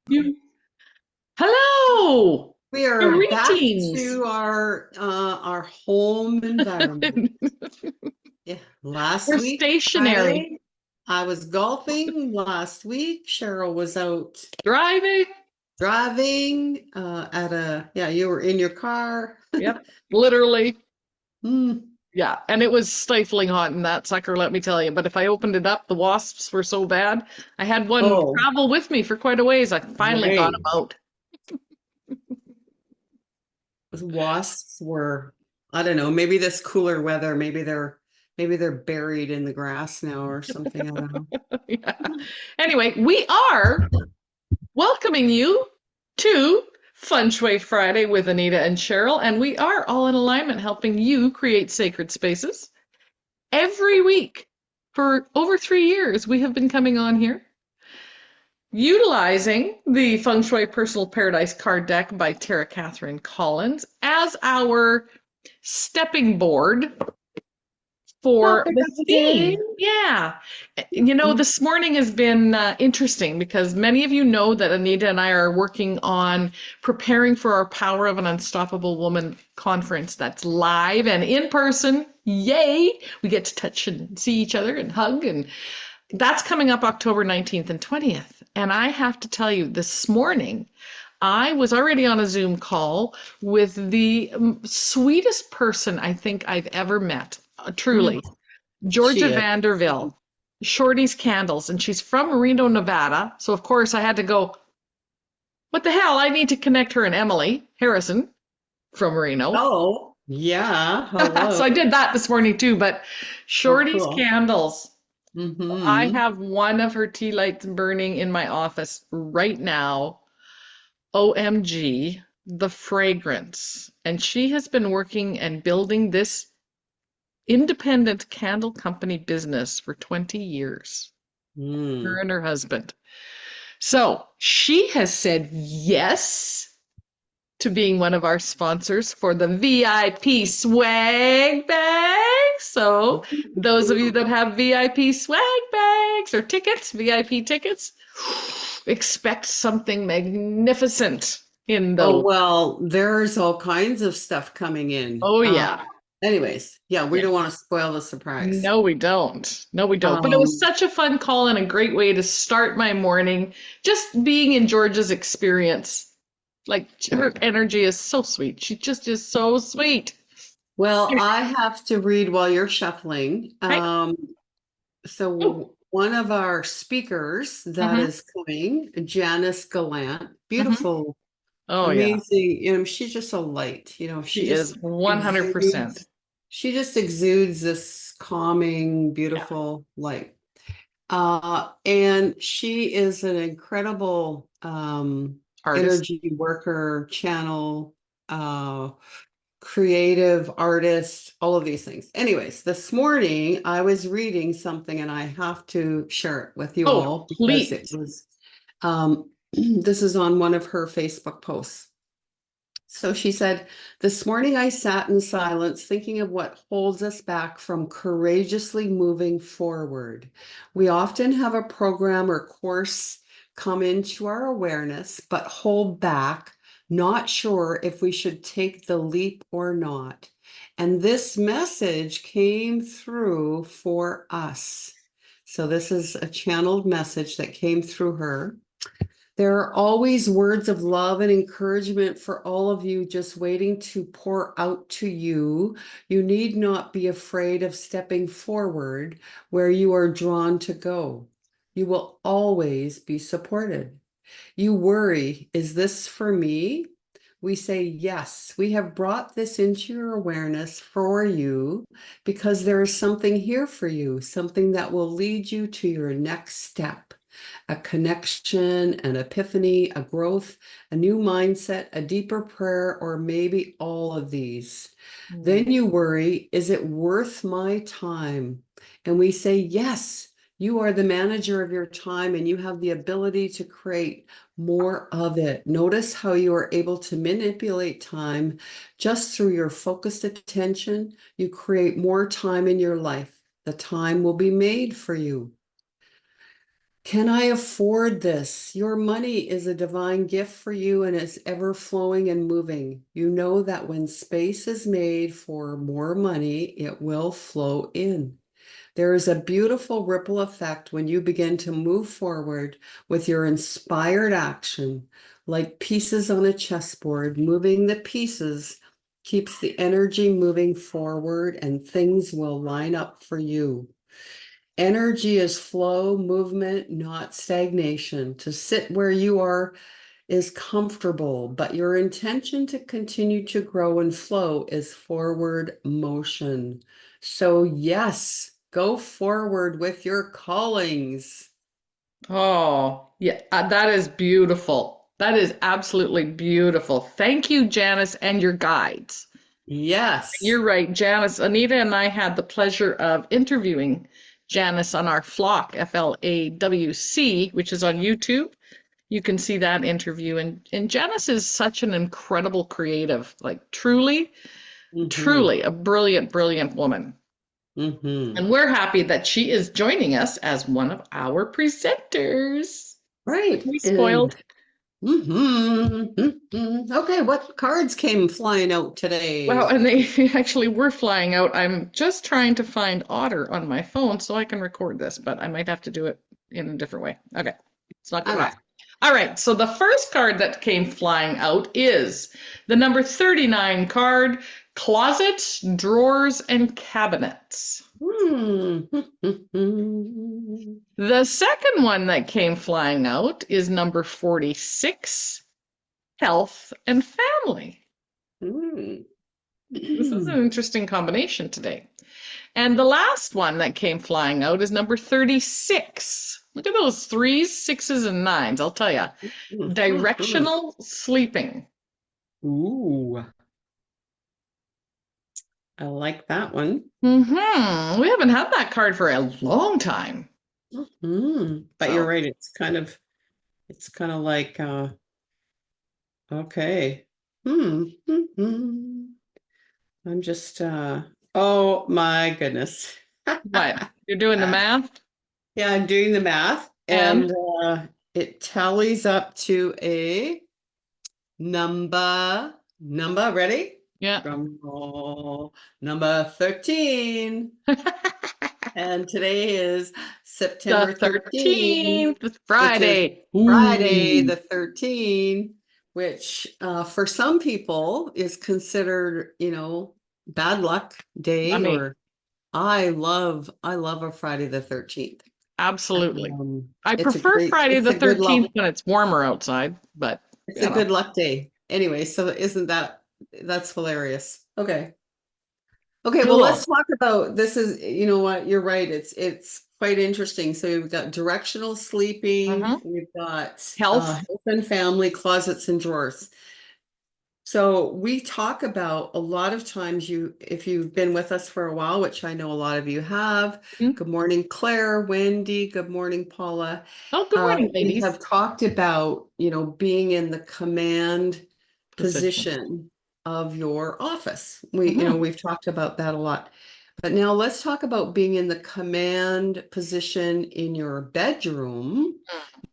You, hello! We are back Greetings! to our home environment. Yeah, last We're week, stationary. Friday, I was golfing. Last week, Cheryl was out Driving. driving yeah, you were in your car. Yep, literally. Hmm. Yeah, and it was stifling hot in that sucker, let me tell you. But if I opened it up, the wasps were so bad. I had one Oh, travel with me for quite a ways. I finally got him right. out. The wasps were, I don't know, maybe this cooler weather, maybe they're buried in the grass now or something. I don't Yeah. know. Anyway, we are welcoming you to Feng Shui Friday with Anita and Cheryl, and we are all in alignment helping you create sacred spaces. Every week for over 3 years, we have been coming on here utilizing the Feng Shui Personal Paradise card deck by Tara Catherine Collins as our stepping board for Topic the of the day. theme. Yeah. This morning has been interesting because many of you know that Anita and I are working on preparing for our Power of an Unstoppable Woman conference that's live and in person. Yay! We get to touch and see each other and hug, and that's coming up October 19th and 20th. And I have to tell you, this morning, I was already on a Zoom call with the sweetest person I think I've ever met, Mm, truly. she Georgia is. Vanderville, Shorty's Candles, and she's from Reno, Nevada. So of course I had to go, what the hell? I need to connect her and Emily Harrison from Reno. Oh, yeah. So Hello. I did that this morning too, but Oh, Shorty's cool. Candles. I Mm-hmm. have one of her tea lights burning in my office right now. OMG, the fragrance. And she has been working and building this independent candle company business for 20 years. Her Mm. and her husband. So she has said yes to being one of our sponsors for the VIP swag bags. So those of you that have VIP swag bags or tickets, VIP tickets, expect something magnificent in Oh, those. well, there's all kinds of stuff coming in. Oh yeah. Anyways, yeah, we Yeah. don't want to spoil the surprise. No, we don't. No, we don't. But it was Um, such a fun call and a great way to start my morning. Just being in Georgia's experience. Like her energy is so sweet. She just is so sweet. well, Anyway, I have to read while you're shuffling. right? Oh, So one of our speakers that mm-hmm, is coming, Janice Gallant, mm-hmm. beautiful, Oh yeah. amazing. She's just a light, She is 100%. she just exudes this calming, Yeah. beautiful light. And she is an incredible Artist. energy worker, channel, uh, creative artist, all of these things. Anyways, this morning I was reading something and I have to share it with you Oh, all because it please. was, this is on one of her Facebook posts. So she said, this morning I sat in silence thinking of what holds us back from courageously moving forward. We often have a program or course come into our awareness, but hold back, not sure if we should take the leap or not. And this message came through for us. So this is a channeled message that came through her. There are always words of love and encouragement for all of you just waiting to pour out to you. You need not be afraid of stepping forward where you are drawn to go. You will always be supported. You worry, is this for me? We say, yes, we have brought this into your awareness for you because there is something here for you, something that will lead you to your next step, a connection, an epiphany, a growth, a new mindset, a deeper prayer, or maybe all of these. Mm. Then you worry, is it worth my time? And we say, yes, you are the manager of your time and you have the ability to create more of it. Notice how you are able to manipulate time just through your focused attention. You create more time in your life. The time will be made for you. Can I afford this? Your money is a divine gift for you and is ever flowing and moving. You know that when space is made for more money, it will flow in. There is a beautiful ripple effect when you begin to move forward with your inspired action, like pieces on a chessboard. Moving the pieces keeps the energy moving forward and things will line up for you. Energy is flow, movement, not stagnation. To sit where you are is comfortable, but your intention to continue to grow and flow is forward motion. So, yes, go forward with your callings. Oh, yeah, that is beautiful. That is absolutely beautiful. Thank you, Janice, and your guides. Yes. You're right, Janice. Anita and I had the pleasure of interviewing Janice on our Flock, FLAWC, which is on YouTube. You can see that interview. And Janice is such an incredible creative, like truly, Mm-hmm. truly a brilliant, brilliant woman. Mm-hmm. And we're happy that she is joining us as one of our presenters. Right. We And spoiled. okay, what cards came flying out Wow, today? and they actually were flying out. I'm just trying to find Otter on my phone so I can record this, but I might have to do it in a different way. Okay, it's not All going right. off. All right, so the first card that came flying out is the number 39 card, Closets, Drawers, and Cabinets. Hmm. The second one that came flying out is number 46, Health and Family. Hmm. This is an interesting combination today. And the last one that came flying out is number 36. Look at those threes, sixes, and nines. I'll tell you. Directional sleeping. Ooh, I like that one. We haven't had that card for a long time. But you're So, right, it's kind of like okay. I'm just oh my goodness. what? You're doing the math? Yeah, I'm doing the math And and it tallies up to a number, ready? yeah, Drum roll, number 13. And today is the September 13, 13th, it's which is Friday. Friday Ooh, the 13th, which for some people is considered, bad luck day, yummy. or I love a Friday the 13th. Absolutely. I It's a prefer great, Friday it's the a good 13th luck, when it's warmer outside, but it's you a know. good luck day. Anyway, so isn't that's hilarious. Okay. Okay, well, let's Cool. talk about this is, you know what, you're right. It's quite interesting. So we've got directional sleeping, hmm we've got Health. health and family, closets and drawers. So we talk about a lot of times if you've been with us for a while, which I know a lot of you have. Hmm? Good morning, Claire, Wendy. Good morning, Paula. Oh, good morning, We ladies. have talked about, being in the command Position. position of your office. Hmm We've talked about that a lot. But now let's talk about being in the command position in your bedroom,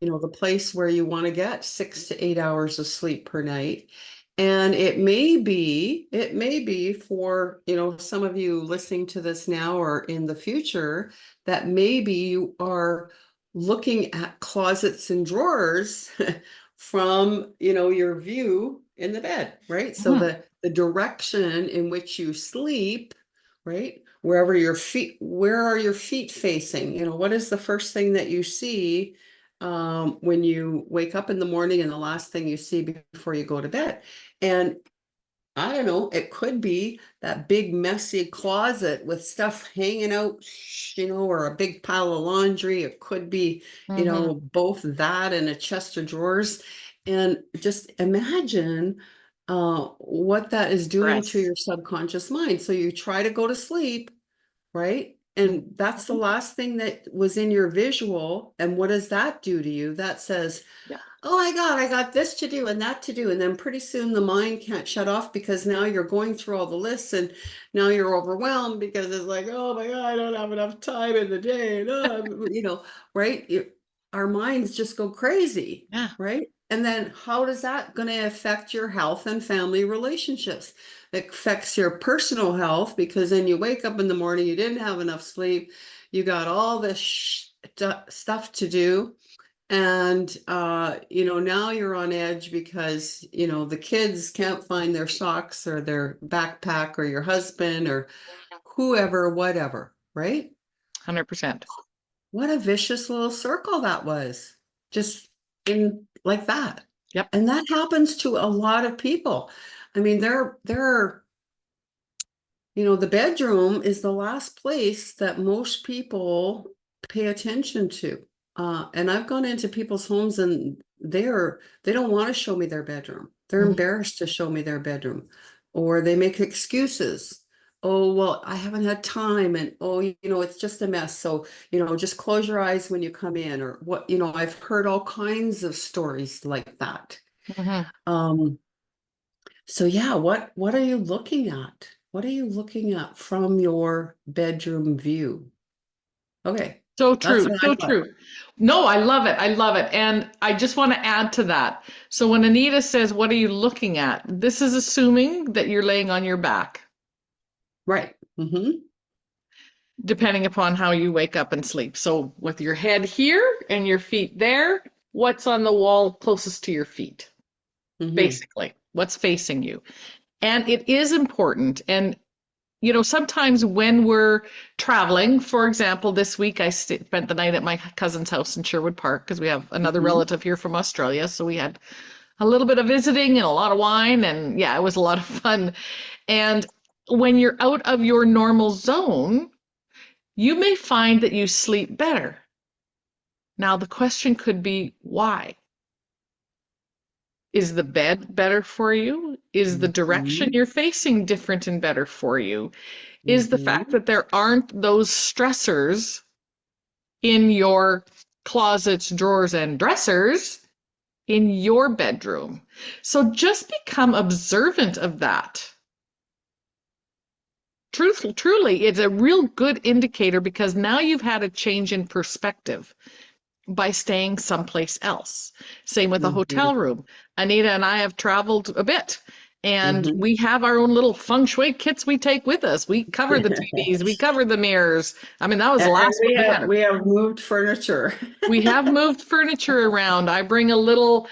the place where you want to get 6 to 8 hours of sleep per night. And it may be for, some of you listening to this now or in the future, that maybe you are looking at closets and drawers from, your view in the bed, right? So hmm the direction in which you sleep, right? Where are your feet facing? What is the first thing that you see when you wake up in the morning and the last thing you see before you go to bed? And I don't know, it could be that big messy closet with stuff hanging out, or a big pile of laundry. It could be, hmm both that and a chest of drawers. And just imagine what that is doing to Stress. your subconscious mind. So you try to go to sleep, right? And that's the Mhm. last thing that was in your visual. And what does that do to you? That says, Yeah. oh my God, I got this to do and that to do. And then pretty soon the mind can't shut off because now you're going through all the lists and now you're overwhelmed because it's like, oh my God, I don't have enough time in the day. And, right? our minds just go crazy, Yeah. right? And then how does that going to affect your health and family relationships? It affects your personal health because then you wake up in the morning, you didn't have enough sleep, you got all this stuff to do. And now you're on edge because the kids can't find their socks or their backpack or your husband or whoever, whatever, right? 100%. What a vicious little circle that was, just in like that. Yep. And that happens to a lot of people. I mean, there are, the bedroom is the last place that most people pay attention to. And I've gone into people's homes and they don't want to show me their bedroom. They're Mhm. embarrassed to show me their bedroom, or they make excuses. Oh, well, I haven't had time, and oh, it's just a mess. So, just close your eyes when you come in, or what, I've heard all kinds of stories like that. Mhm. Um, so yeah, what are you looking at? What are you looking at from your bedroom view? Okay, So that's true. what I So thought. true. No, I love it. I love it. And I just want to add to that. So when Anita says, what are you looking at? This is assuming that you're laying on your back, Right. Mm-hmm. depending upon how you wake up and sleep. So with your head here and your feet there, what's on the wall closest to your feet? Mm-hmm. Basically, what's facing you. And it is important. And sometimes when we're traveling, for example, this week I spent the night at my cousin's house in Sherwood Park because we have another Mm-hmm. relative here from Australia. So we had a little bit of visiting and a lot of wine. And yeah, it was a lot of fun. And when you're out of your normal zone, you may find that you sleep better. Now, the question could be why? Is the bed better for you? Is the direction Mm-hmm. you're facing different and better for you? Is the fact Mm-hmm. that there aren't those stressors in your closets, drawers, and dressers in your bedroom. So just become observant of that. Truly, it's a real good indicator because now you've had a change in perspective by staying someplace else. Same with a Mm-hmm. hotel room. Anita and I have traveled a bit, and Mm-hmm. we have our own little feng shui kits we take with us. We cover the TVs, we cover the mirrors. I mean, that was the And last one we we have had. we have moved furniture. We have moved furniture around. I bring a little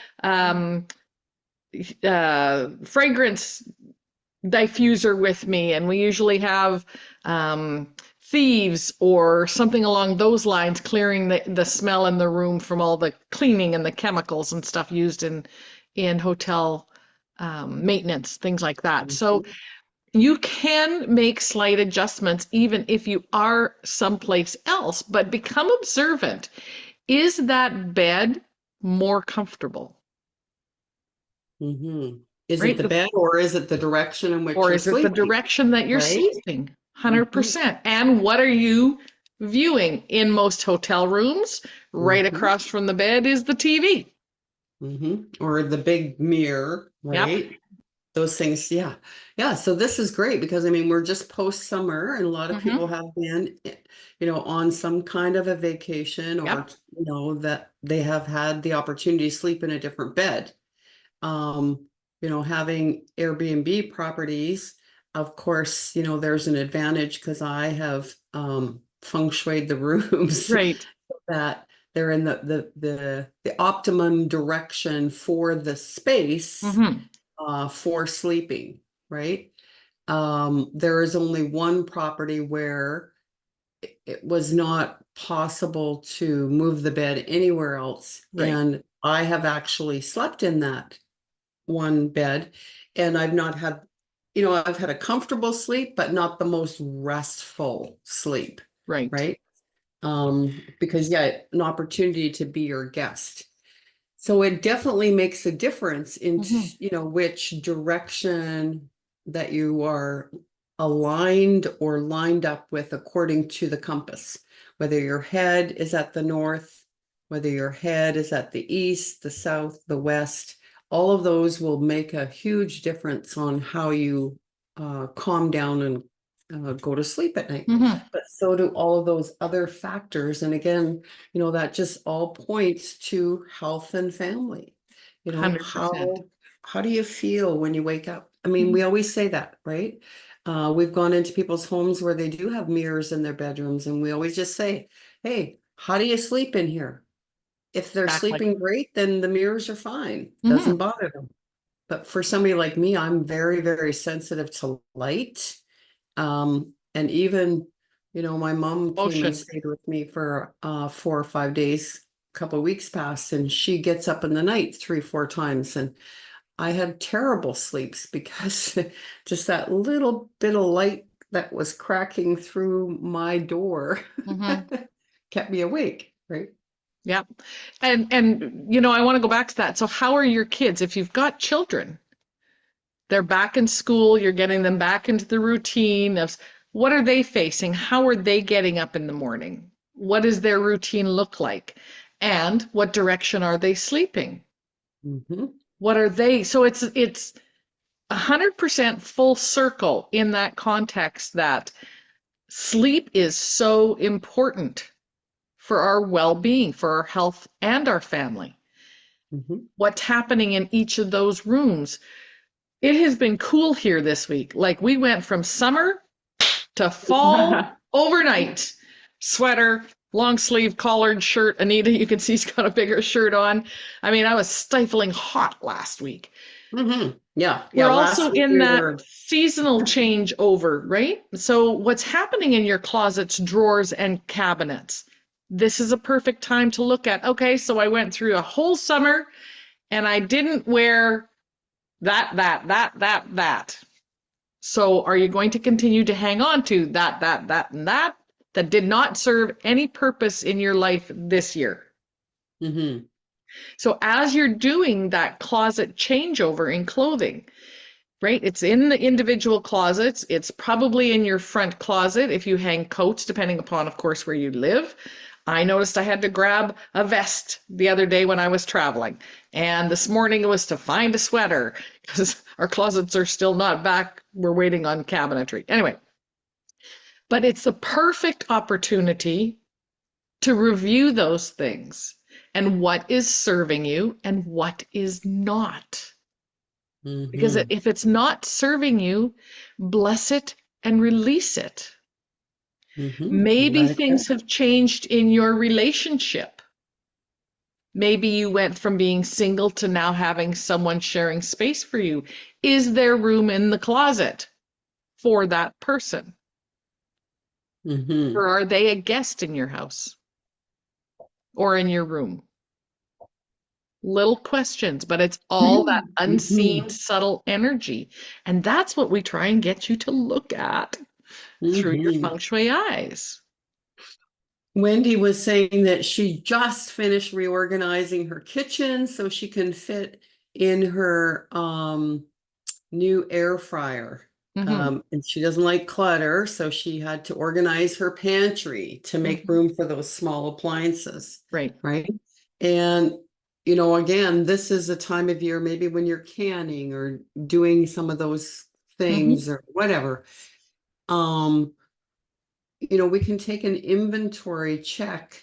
fragrance diffuser with me, and we usually have thieves or something along those lines clearing the smell in the room from all the cleaning and the chemicals and stuff used in hotel maintenance, things like that. So Mhm. you can make slight adjustments even if you are someplace else, but become observant. Is that bed more comfortable, Mhm. Is it right? the bed or is it the direction in which Or you're is it the sleeping? direction that you're Right? sleeping? Mhm. 100%. And what are you viewing? In most hotel rooms, right Mhm. across from the bed is the TV. Mhm. Or the big mirror, Yep. right? Those things, yeah. Yeah, so this is great because I mean, we're just post summer and a lot of people Hmm. have been, on some kind of a vacation or, Yep. that they have had the opportunity to sleep in a different bed. Having Airbnb properties, of course, there's an advantage because I have feng shuied the rooms Right. that they're in the optimum direction for the space Hmm. for sleeping, right? There is only one property where it was not possible to move the bed anywhere else, Right. and I have actually slept in that one bed, and I've had a comfortable sleep, but not the most restful sleep, Right. right? Because yeah, an opportunity to be your guest. So it definitely makes a difference in, Hmm. which direction that you are aligned or lined up with according to the compass, whether your head is at the north, whether your head is at the east, the south, the west, all of those will make a huge difference on how you calm down and go to sleep at night. Hmm. But so do all of those other factors. And again, that just all points to health and family. 100%. How do you feel when you wake up? I mean, we always say that, right? We've gone into people's homes where they do have mirrors in their bedrooms, and we always just say, hey, how do you sleep in here? If they're Exactly. sleeping great, then the mirrors are fine. Hmm. Doesn't bother them. But for somebody like me, I'm very, very sensitive to light. And even, my mom came and Motion. stayed with me for 4 or 5 days, a couple of weeks past, and she gets up in the night 3, 4 times. And I had terrible sleeps because just that little bit of light that was cracking through my door Hmm. kept me awake, right? Yeah. And I want to go back to that. So how are your kids? If you've got children, they're back in school, you're getting them back into the routine of what are they facing? How are they getting up in the morning? What does their routine look like? And what direction are they sleeping? Mm-hmm. What are they? So it's 100% full circle in that context that sleep is so important for our well-being, for our health and our family. Mm-hmm. What's happening in each of those rooms? It has been cool here this week. Like we went from summer to fall overnight. Sweater, long sleeve collared shirt. Anita, you can see, she's got a bigger shirt on. I mean, I was stifling hot last week. Mm-hmm. Yeah. Yeah. We're Last also week in we that were. seasonal changeover, right? So, what's happening in your closets, drawers, and cabinets? This is a perfect time to look at. Okay, so I went through a whole summer and I didn't wear that. So, are you going to continue to hang on to that did not serve any purpose in your life this year? Mm-hmm. So, as you're doing that closet changeover in clothing, right? It's in the individual closets. It's probably in your front closet if you hang coats, depending upon, of course, where you live. I noticed I had to grab a vest the other day when I was traveling. And this morning it was to find a sweater because our closets are still not back. We're waiting on cabinetry. Anyway, but it's the perfect opportunity to review those things and what is serving you and what is not. Because Mm-hmm. if it's not serving you, bless it and release it. Mm-hmm. Maybe Let it things go. have changed in your relationship. Maybe you went from being single to now having someone sharing space for you. Is there room in the closet for that person? Mm-hmm. Or are they a guest in your house or in your room? Little questions, but it's all that Mm-hmm. unseen, subtle energy. And that's what we try and get you to look at through your Mm-hmm. feng shui eyes. Wendy was saying that she just finished reorganizing her kitchen so she can fit in her new air fryer. Hmm. And she doesn't like clutter, so she had to organize her pantry to make Hmm. room for those small appliances, Right. right? And again, this is a time of year maybe when you're canning or doing some of those Hmm. things or whatever. Um, we can take an inventory check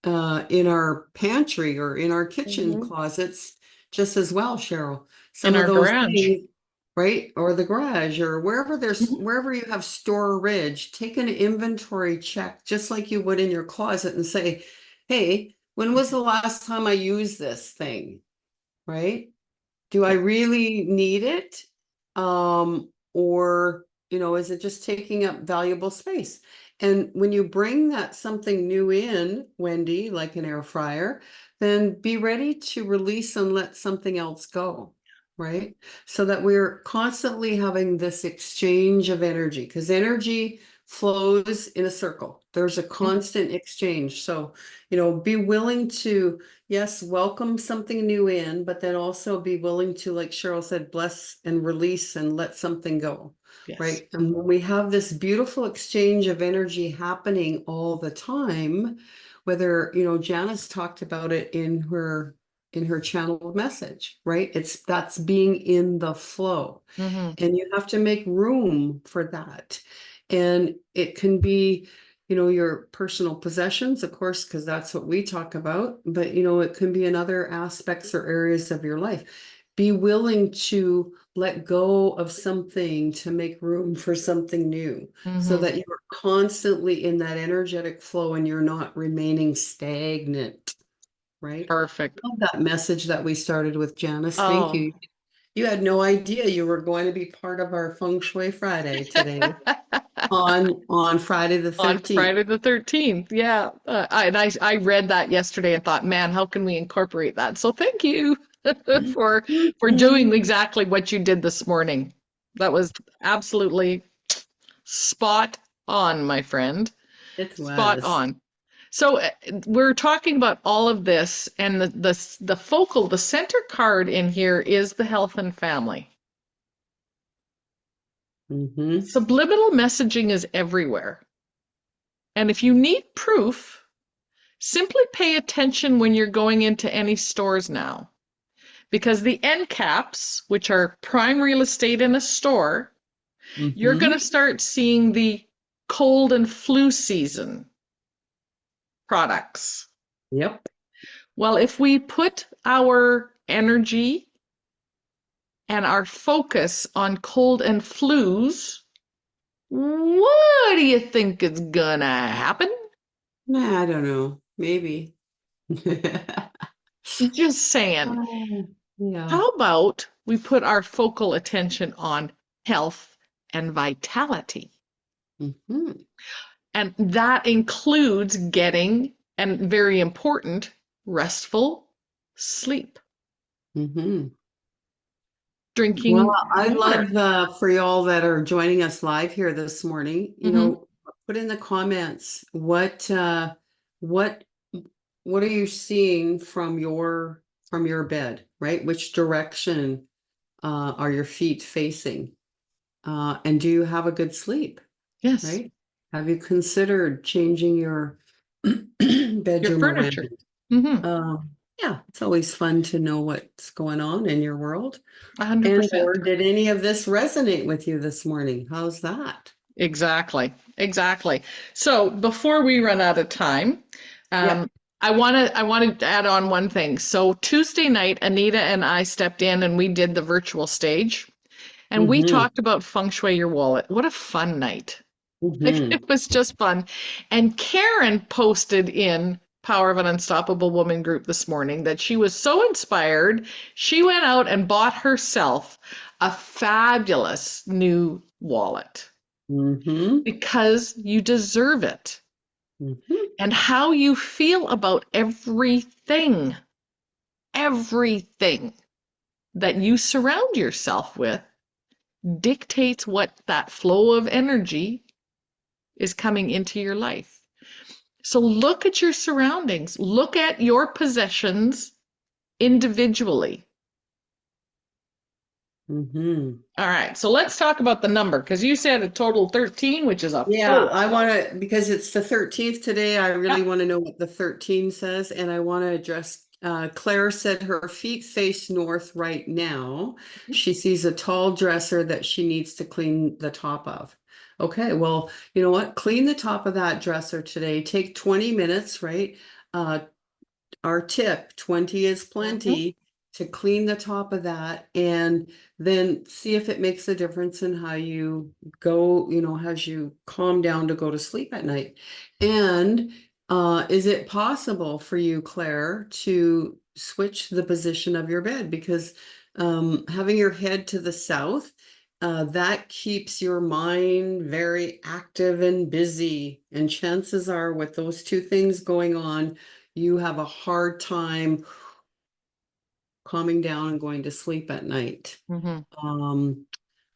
in our pantry or in our kitchen Hmm. closets just as well, Cheryl. In Some of our those garage. things, right? Or the garage or Hmm. wherever you have storage, take an inventory check just like you would in your closet and say, hey, when was the last time I used this thing? Right? Do I Yeah. really need it? Or, is it just taking up valuable space? And when you bring that something new in, Wendy, like an air fryer, then be ready to release and let something else go, right? So that we're constantly having this exchange of energy because energy flows in a circle. There's a Hmm. constant exchange. So, be willing to yes, welcome something new in, but then also be willing to, like Cheryl said, bless and release and let something go, Yes. right? And when we have this beautiful exchange of energy happening all the time, whether, Janice talked about it in her channeled message, right? That's being in the flow. Hmm. And you have to make room for that. And it can be, your personal possessions, of course, because that's what we talk about, but it can be in other aspects or areas of your life. Be willing to let go of something to make room for something new, so Mm-hmm. that you're constantly in that energetic flow and you're not remaining stagnant, right? Perfect. Love that message that we started with, Janice. Thank Oh. you. You had no idea you were going to be part of our Feng Shui Friday today on Friday the On 13th. Friday the 13th. Yeah. I read that yesterday and thought, man, how can we incorporate that? So thank you for doing Mhm. exactly what you did this morning. That was absolutely spot on, my friend. It Spot was. on. So we're talking about all of this, and the center card in here is the health and family. Hmm. Subliminal messaging is everywhere. And if you need proof, simply pay attention when you're going into any stores now. Because the end caps, which are prime real estate in a store, you're going to Hmm. start seeing the cold and flu season products. Yep. Well, if we put our energy and our focus on cold and flus, what do you think is gonna happen? Nah, I don't know. Maybe. Just saying. Oh, yeah. How about we put our focal attention on health and vitality? Hmm. And that includes getting, and very important, restful sleep, Hmm. Well, drinking I'd water. love for y'all that are joining us live here this morning, Hmm. put in the comments what what are you seeing from your bed, right? Which direction are your feet facing? And do you have a good sleep, Yes, right? Have you considered changing your your bedroom around? furniture. Hmm. Yeah, it's always fun to know what's going on in your world. And 100%. or did any of this resonate with you this morning? How's that? Exactly. Exactly. So before we run out of time, Yep. um, I wanted to add on one thing. So Tuesday night, Anita and I stepped in and we did the virtual stage, and we Mm-hmm. talked about feng shui your wallet. What a fun night. Like, Mm-hmm. it was just fun. And Karen posted in Power of an Unstoppable Woman group this morning that she was so inspired, she went out and bought herself a fabulous new wallet Mm-hmm. because you deserve it. Mm-hmm. And how you feel about everything that you surround yourself with dictates what that flow of energy is coming into your life. So look at your surroundings, look at your possessions individually. Mm-hmm. All right, so let's talk about the number because you said a total 13, which is a Yeah, full. I want to, because it's the 13th today, I Yeah. really want to know what the 13 says, and I want to address, Claire said her feet face north right now. She sees a tall dresser that she needs to clean the top of. Okay, well, you know what? Clean the top of that dresser today. Take 20 minutes, right? Uh, our tip, 20 is Mhm. plenty, to clean the top of that and then see if it makes a difference in how you go, as you calm down to go to sleep at night. And is it possible for you, Claire, to switch the position of your bed? Because having your head to the south, that keeps your mind very active and busy. And chances are, with those two things going on, you have a hard time calming down and going to sleep at night. Mhm. Um,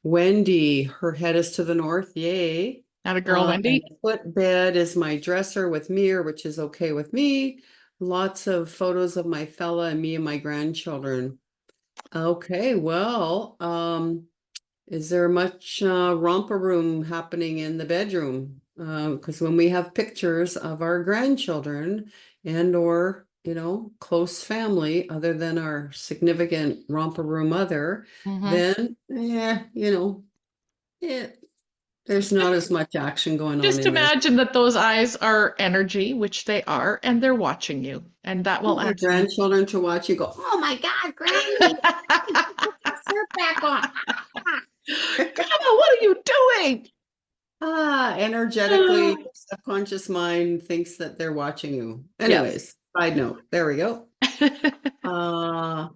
Wendy, her head is to the north. Yay. Not a girl, And Wendy. the foot bed is my dresser with mirror, which is okay with me. Lots of photos of my fella and me and my grandchildren. Okay, well, is there much romper room happening in the bedroom? Because when we have pictures of our grandchildren and or, close family other than our significant romper room mother, Mhm. then yeah, yeah, There's not as much action going on Just in there. imagine that those eyes are energy, which they are, and they're watching you, and that will Want your absolutely. grandchildren to watch you go, oh my God, Granny, put your shirt back on. Grandma, what are you doing? Energetically, your subconscious mind thinks that they're watching you. Yes. Anyways, side note, there we go. Uh,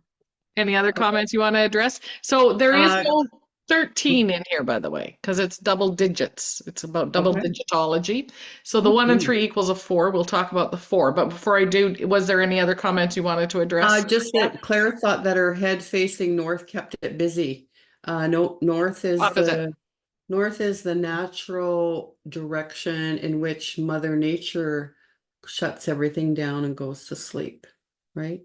Any other okay. comments you want to address? So there is Uh, no 13 in here, by the way, because it's double digits. It's about double okay. digitology. So the one and Mhm. three equals a four. We'll talk about the four. But before I do, was there any other comments you wanted to address? Just that Claire thought that her head facing north kept it busy. No, Opposite. north is the natural direction in which Mother Nature shuts everything down and goes to sleep, right?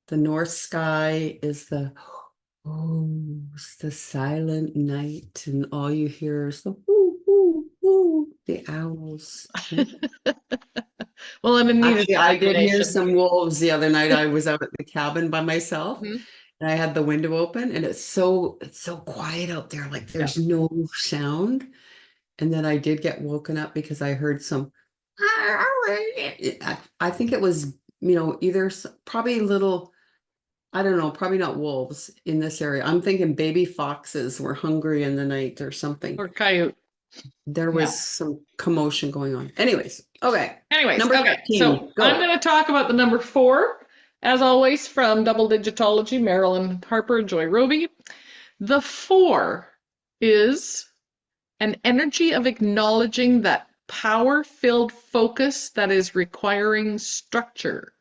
The north sky is it's the silent night, and all you hear is the whoo, whoo, whoo, the owls. Right? Well, and Anita's Actually, I did hear imagination. some wolves the other night. I was out at the cabin by myself, Mhm. and I had the window open, and it's so quiet out there, like Yeah. there's no sound. And then I did get woken up because I heard some. I think it was, either probably little, I don't know, probably not wolves in this area. I'm thinking baby foxes were hungry in the night or something. Or coyote. There Yeah. was some commotion going on. Anyways, okay. Anyways, Number okay. 13, So I'm go. going to talk about the number four, as always, from Double Digitology, Marilyn Harper, Joy Roby. The four is an energy of acknowledging that power-filled focus that is requiring structure,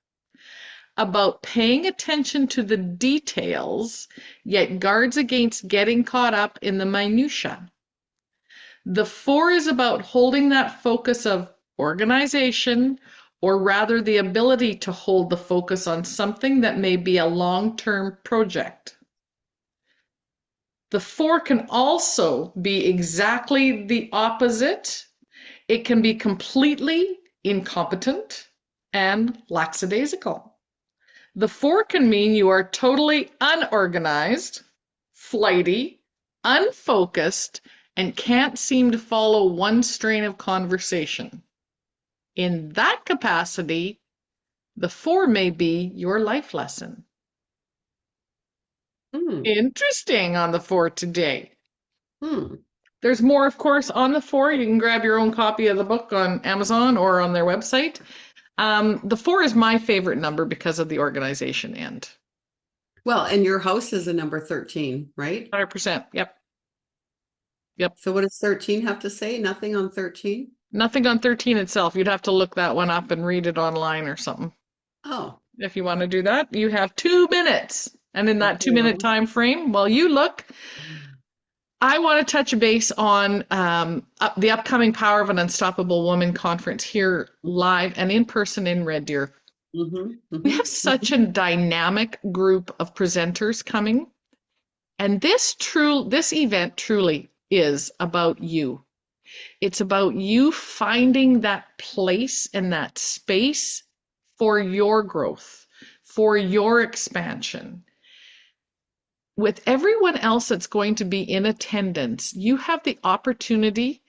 about paying attention to the details, yet guards against getting caught up in the minutia. The four is about holding that focus of organization, or rather the ability to hold the focus on something that may be a long-term project. The four can also be exactly the opposite. It can be completely incompetent and lackadaisical. The four can mean you are totally unorganized, flighty, unfocused, and can't seem to follow one strain of conversation. In that capacity, the four may be your life lesson. Hmm. Interesting on the four today. Hmm. There's more, of course, on the four. You can grab your own copy of the book on Amazon or on their website. The four is my favorite number because of the organization end. Well, and your house is a number 13, right? 100%. Yep. Yep. So what does 13 have to say? Nothing on 13? Nothing on 13 itself. You'd have to look that one up and read it online or something. Oh, If you want to do that, you have 2 minutes. And in that okay. 2 minute time frame, while you look, I want to touch base on the upcoming Power of an Unstoppable Woman conference here live and in person in Red Deer. Mm-hmm, We mm-hmm, have such mm-hmm. a dynamic group of presenters coming, and this event truly is about you. It's about you finding that place and that space for your growth, for your expansion. With everyone else that's going to be in attendance, you have the opportunity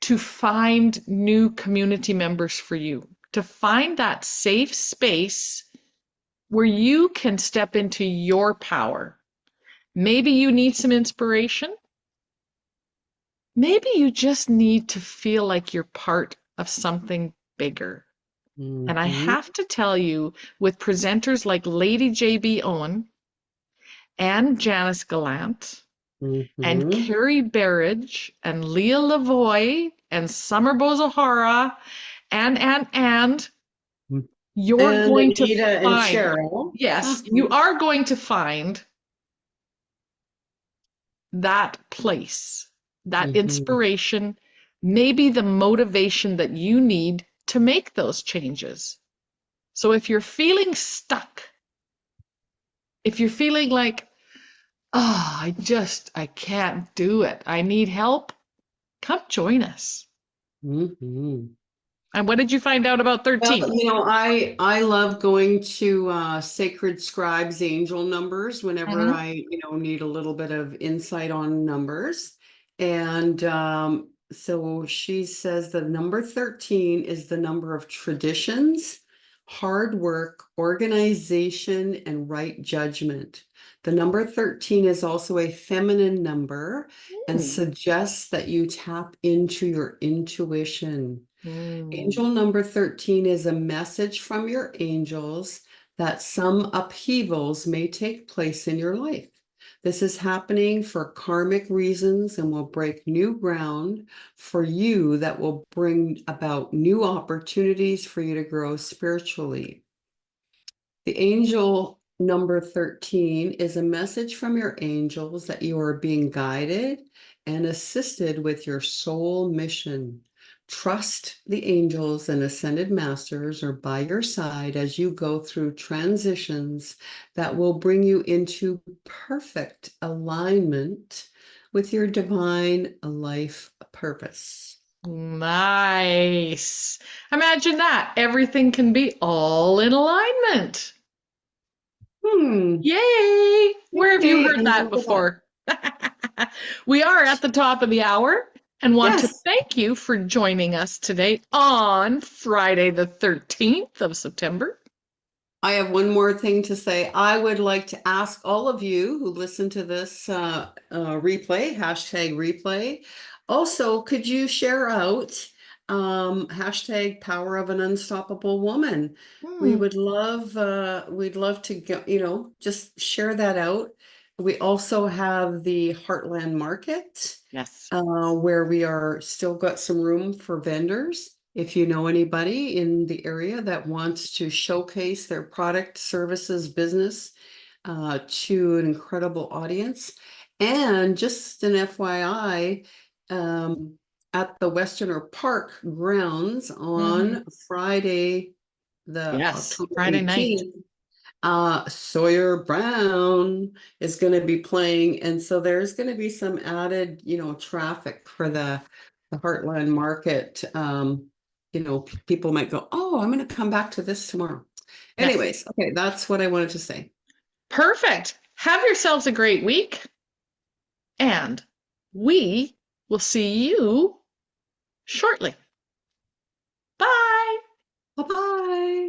to find new community members for you, to find that safe space where you can step into your power. Maybe you need some inspiration. Maybe you just need to feel like you're part of something bigger. And I Mm-hmm, have to tell you, with presenters like Lady J.B. Owen and Janice Gallant and mm-hmm. Carrie Berridge and Leah Lavoie and Summer Bozahara and you're And going to Anita and find, Cheryl. yes, you Mhm. are going to find that place, that Mhm. inspiration, maybe the motivation that you need to make those changes. So if you're feeling stuck, if you're feeling like, oh, I can't do it, I need help, come join us. Mhm. And what did you find out about Well, 13? I love going to Sacred Scribes angel numbers whenever Mhm. I, need a little bit of insight on numbers. And so she says the number 13 is the number of traditions, hard work, organization, and right judgment. The number 13 is also a feminine number and Hmm. suggests that you tap into your intuition. Hmm. Angel number 13 is a message from your angels that some upheavals may take place in your life. This is happening for karmic reasons and will break new ground for you that will bring about new opportunities for you to grow spiritually. The angel number 13 is a message from your angels that you are being guided and assisted with your soul mission. Trust the angels and ascended masters are by your side as you go through transitions that will bring you into perfect alignment with your divine life purpose. Nice. Imagine that. Everything can be all in alignment. Hmm. Yay! Where have you Yay, heard and that look at that. before? We are at the top of the hour and want to Yes. thank you for joining us today on Friday, the 13th of September. I have one more thing to say. I would like to ask all of you who listen to this replay, hashtag replay. Also, could you share out hashtag power of an unstoppable woman? Hmm. We'd love to go, just share that out. We also have the Heartland Market Yes. where we are still got some room for vendors. If you know anybody in the area that wants to showcase their product, services, business to an incredible audience. And just an FYI, at the Westerner Park grounds Hmm. on Friday, the Yes. October Friday night. 18th, Sawyer Brown is going to be playing, and so there's going to be some added, traffic for the Heartland Market. People might go, "Oh, I'm going to come back to this tomorrow." Yes. Anyways, okay, that's what I wanted to say. Perfect. Have yourselves a great week, and we will see you shortly. Bye. Bye bye.